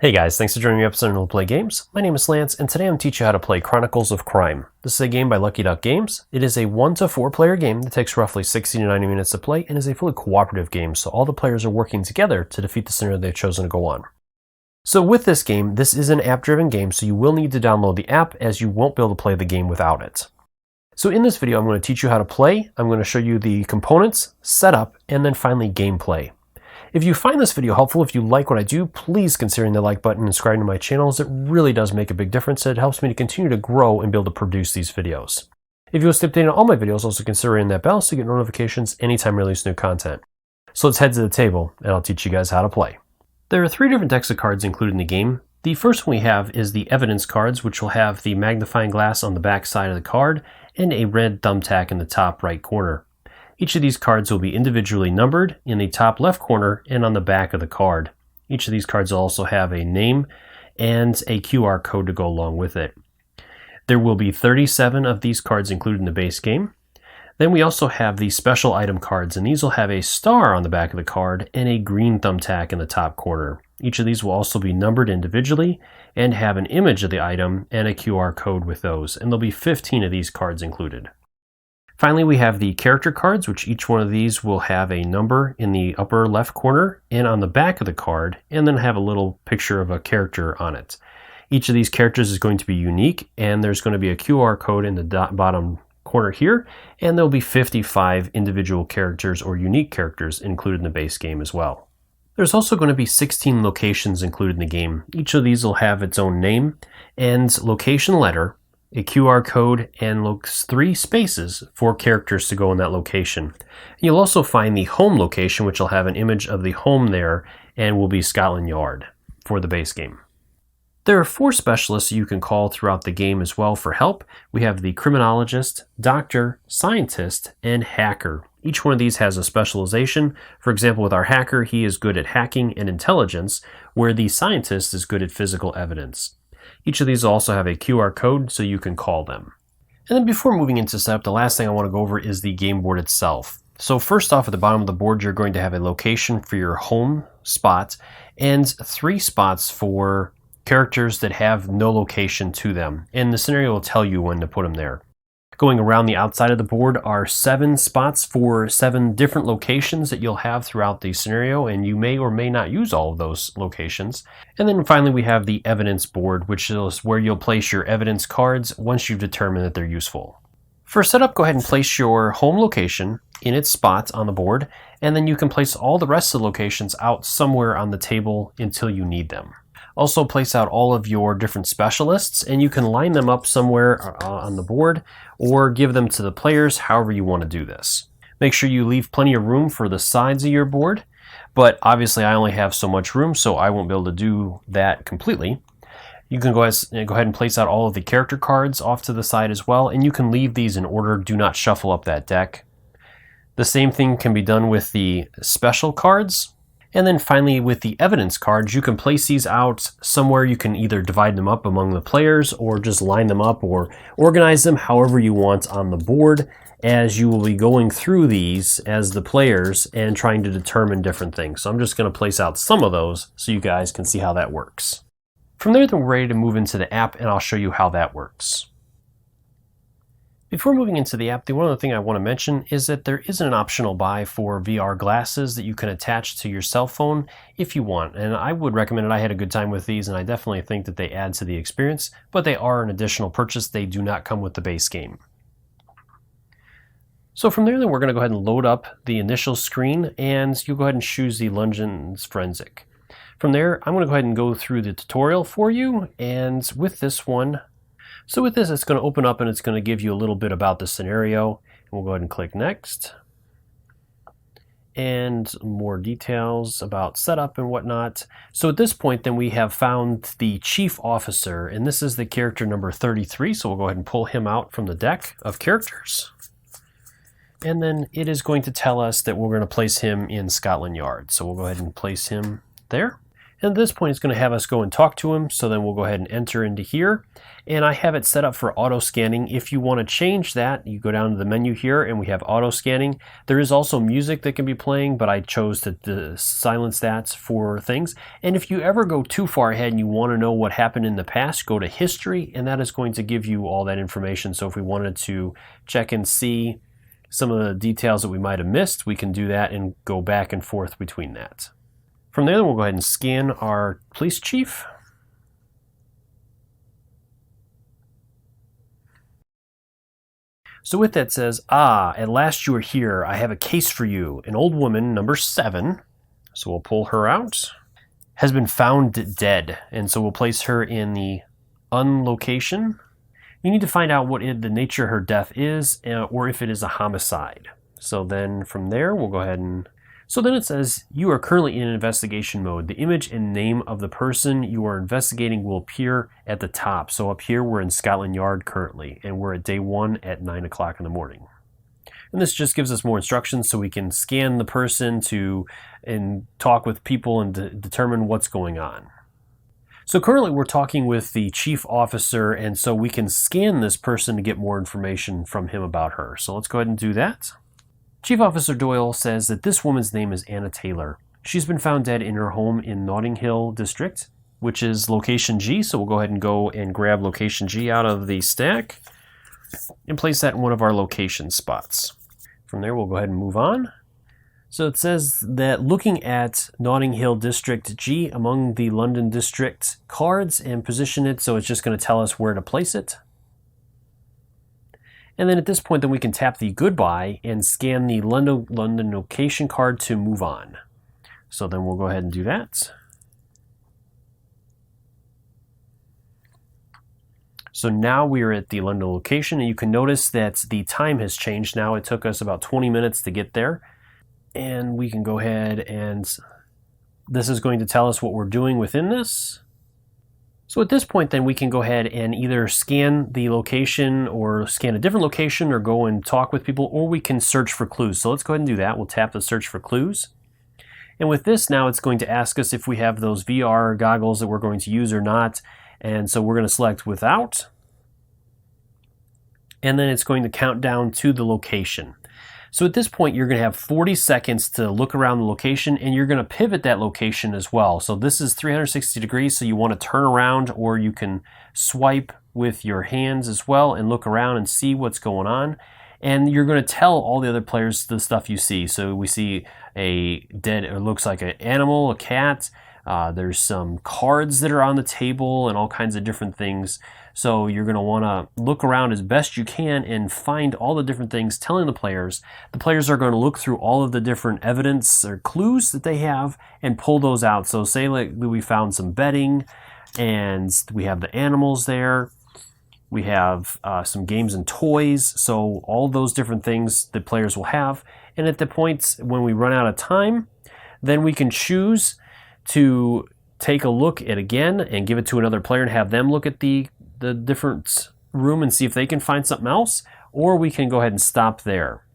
Hey guys, thanks for joining me episode of We'll Play Games. My name is Lance, and today I'm teaching you how to play Chronicles of Crime. This is a game by Lucky Duck Games. It is a 1 to 4 player game that takes roughly 60 to 90 minutes to play and is a fully cooperative game, so all the players are working together to defeat the scenario they've chosen to go on. So with this game, this is an app-driven game, so you will need to download the app as you won't be able to play the game without it. So in this video, I'm going to teach you how to play, I'm going to show you the components, setup, and then finally gameplay. If you find this video helpful, if you like what I do, please consider hitting the like button and subscribing to my channel, as it really does make a big difference. It helps me to continue to grow and be able to produce these videos. If you want to stay updated on all my videos, also consider hitting that bell so you get notifications anytime I release new content. So let's head to the table and I'll teach you guys how to play. There are 3 different decks of cards included in the game. The first one we have is the evidence cards, which will have the magnifying glass on the back side of the card and a red thumbtack in the top right corner. Each of these cards will be individually numbered in the top left corner and on the back of the card. Each of these cards will also have a name and a QR code to go along with it. There will be 37 of these cards included in the base game. Then we also have the special item cards, and these will have a star on the back of the card and a green thumbtack in the top corner. Each of these will also be numbered individually and have an image of the item and a QR code with those, and there'll be 15 of these cards included. Finally, we have the character cards, which each one of these will have a number in the upper left corner and on the back of the card, and then have a little picture of a character on it. Each of these characters is going to be unique, and there's going to be a QR code in the bottom corner here, and there'll be 55 individual characters or unique characters included in the base game as well. There's also going to be 16 locations included in the game. Each of these will have its own name and location letter, a QR code, and 3 spaces for characters to go in that location. You'll also find the home location, which will have an image of the home there and will be Scotland Yard for the base game. There are 4 specialists you can call throughout the game as well for help. We have the criminologist, doctor, scientist, and hacker. Each one of these has a specialization. For example, with our hacker, he is good at hacking and intelligence, where the scientist is good at physical evidence. Each of these will also have a QR code so you can call them. And then before moving into setup, the last thing I want to go over is the game board itself. So first off, at the bottom of the board, you're going to have a location for your home spot and 3 spots for characters that have no location to them. And the scenario will tell you when to put them there. Going around the outside of the board are 7 spots for 7 different locations that you'll have throughout the scenario, and you may or may not use all of those locations. And then finally we have the evidence board, which is where you'll place your evidence cards once you've determined that they're useful. For setup, go ahead and place your home location in its spot on the board, and then you can place all the rest of the locations out somewhere on the table until you need them. Also place out all of your different specialists, and you can line them up somewhere on the board or give them to the players, however you want to do this. Make sure you leave plenty of room for the sides of your board, but obviously I only have so much room, so I won't be able to do that completely. You can go ahead and place out all of the character cards off to the side as well, and you can leave these in order. Do not shuffle up that deck. The same thing can be done with the special cards. And then finally, with the evidence cards, you can place these out somewhere. You can either divide them up among the players or just line them up or organize them however you want on the board, as you will be going through these as the players and trying to determine different things. So I'm just going to place out some of those so you guys can see how that works. From there, then we're ready to move into the app, and I'll show you how that works. Before moving into the app, the one other thing I want to mention is that there is an optional buy for VR glasses that you can attach to your cell phone if you want. And I would recommend it. I had a good time with these, and I definitely think that they add to the experience, but they are an additional purchase. They do not come with the base game. So from there, then we're going to go ahead and load up the initial screen, and you'll go ahead and choose the Lungeons Forensic. From there, I'm going to go ahead and go through the tutorial for you, and with this one, so with this, it's going to open up and it's going to give you a little bit about the scenario. We'll go ahead and click Next. And more details about setup and whatnot. So at this point, then we have found the Chief Officer, and this is the character number 33. So we'll go ahead and pull him out from the deck of characters. And then it is going to tell us that we're going to place him in Scotland Yard. So we'll go ahead and place him there. And at this point, it's going to have us go and talk to him. So then we'll go ahead and enter into here. And I have it set up for auto scanning. If you want to change that, you go down to the menu here and we have auto scanning. There is also music that can be playing, but I chose to silence that for things. And if you ever go too far ahead and you want to know what happened in the past, go to history, and that is going to give you all that information. So if we wanted to check and see some of the details that we might have missed, we can do that and go back and forth between that. From there, we'll go ahead and scan our police chief. So with that says, at last you are here. I have a case for you. An old woman, number 7, so we'll pull her out, has been found dead. And so we'll place her in the unlocation. You need to find out what the nature of her death is, or if it is a homicide. So then from there, we'll go ahead and... So then it says, you are currently in investigation mode. The image and name of the person you are investigating will appear at the top. So up here, we're in Scotland Yard currently, and we're at day 1 at 9 o'clock in the morning. And this just gives us more instructions so we can scan the person and talk with people and determine what's going on. So currently we're talking with the chief officer, and so we can scan this person to get more information from him about her. So let's go ahead and do that. Chief Officer Doyle says that this woman's name is Anna Taylor. She's been found dead in her home in Notting Hill District, which is location G. So we'll go ahead and go and grab location G out of the stack and place that in one of our location spots. From there, we'll go ahead and move on. So it says that looking at Notting Hill District G among the London District cards and position it, so it's just going to tell us where to place it. And then at this point, then we can tap the goodbye and scan the London location card to move on. So then we'll go ahead and do that. So now we're at the London location, and you can notice that the time has changed now. It took us about 20 minutes to get there. And we can go ahead and this is going to tell us what we're doing within this. So at this point, then we can go ahead and either scan the location or scan a different location or go and talk with people, or we can search for clues. So let's go ahead and do that. We'll tap the search for clues. And with this now, it's going to ask us if we have those VR goggles that we're going to use or not. And so we're going to select without. And then it's going to count down to the location. So at this point, you're going to have 40 seconds to look around the location, and you're going to pivot that location as well. So this is 360 degrees, so you want to turn around, or you can swipe with your hands as well and look around and see what's going on. And you're going to tell all the other players the stuff you see. So we see a dead, it looks like an animal, a cat. There's some cards that are on the table and all kinds of different things. So you're going to want to look around as best you can and find all the different things, telling the players. The players are going to look through all of the different evidence or clues that they have and pull those out. So say like we found some bedding and we have the animals there. We have some games and toys. So all those different things the players will have. And at the point when we run out of time, then we can choose to take a look at again and give it to another player and have them look at the different room and see if they can find something else, or we can go ahead and stop there.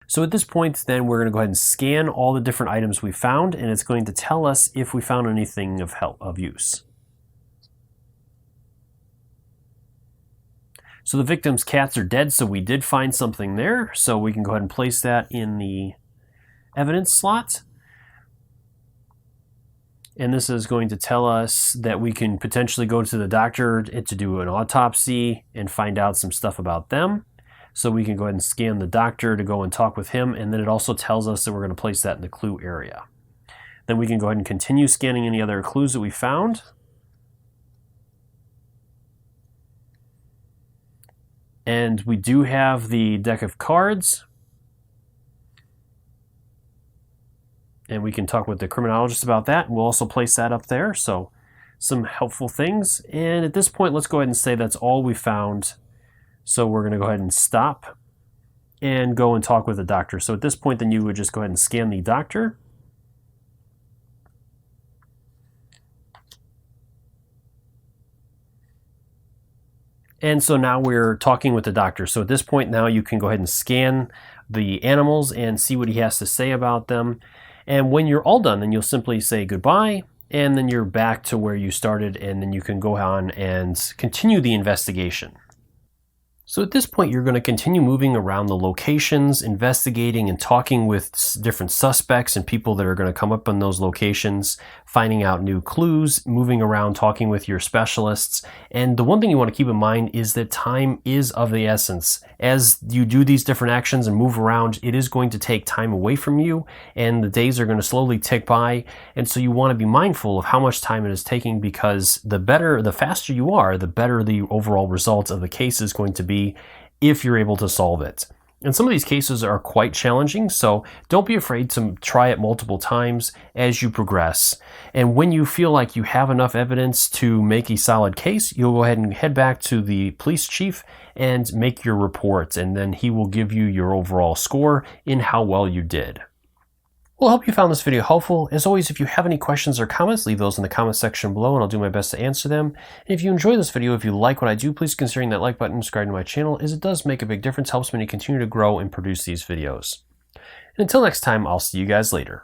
So at this point, then we're going to go ahead and scan all the different items we found, and it's going to tell us if we found anything of use. So the victim's cats are dead, so we did find something there, so we can go ahead and place that in the evidence slot. And this is going to tell us that we can potentially go to the doctor to do an autopsy and find out some stuff about them. So we can go ahead and scan the doctor to go and talk with him. And then it also tells us that we're going to place that in the clue area. Then we can go ahead and continue scanning any other clues that we found. And we do have the deck of cards. And we can talk with the criminologist about that. We'll also place that up there. So some helpful things. And at this point, let's go ahead and say that's all we found. So we're going to go ahead and stop and go and talk with the doctor. So at this point, then you would just go ahead and scan the doctor. And so now we're talking with the doctor. So at this point now you can go ahead and scan the animals and see what he has to say about them. And when you're all done, then you'll simply say goodbye and then you're back to where you started, and then you can go on and continue the investigation. So at this point, you're going to continue moving around the locations, investigating and talking with different suspects and people that are going to come up in those locations, finding out new clues, moving around, talking with your specialists. And the one thing you want to keep in mind is that time is of the essence. As you do these different actions and move around, it is going to take time away from you, and the days are going to slowly tick by. And so you want to be mindful of how much time it is taking, because the faster you are, the better the overall result of the case is going to be if you're able to solve it. And some of these cases are quite challenging, so don't be afraid to try it multiple times as you progress. And when you feel like you have enough evidence to make a solid case, you'll go ahead and head back to the police chief and make your report, and then he will give you your overall score in how well you did. Well, I hope you found this video helpful. As always, if you have any questions or comments, leave those in the comment section below and I'll do my best to answer them. And if you enjoy this video, if you like what I do, please consider that like button and subscribe to my channel, as it does make a big difference, helps me to continue to grow and produce these videos. And until next time, I'll see you guys later.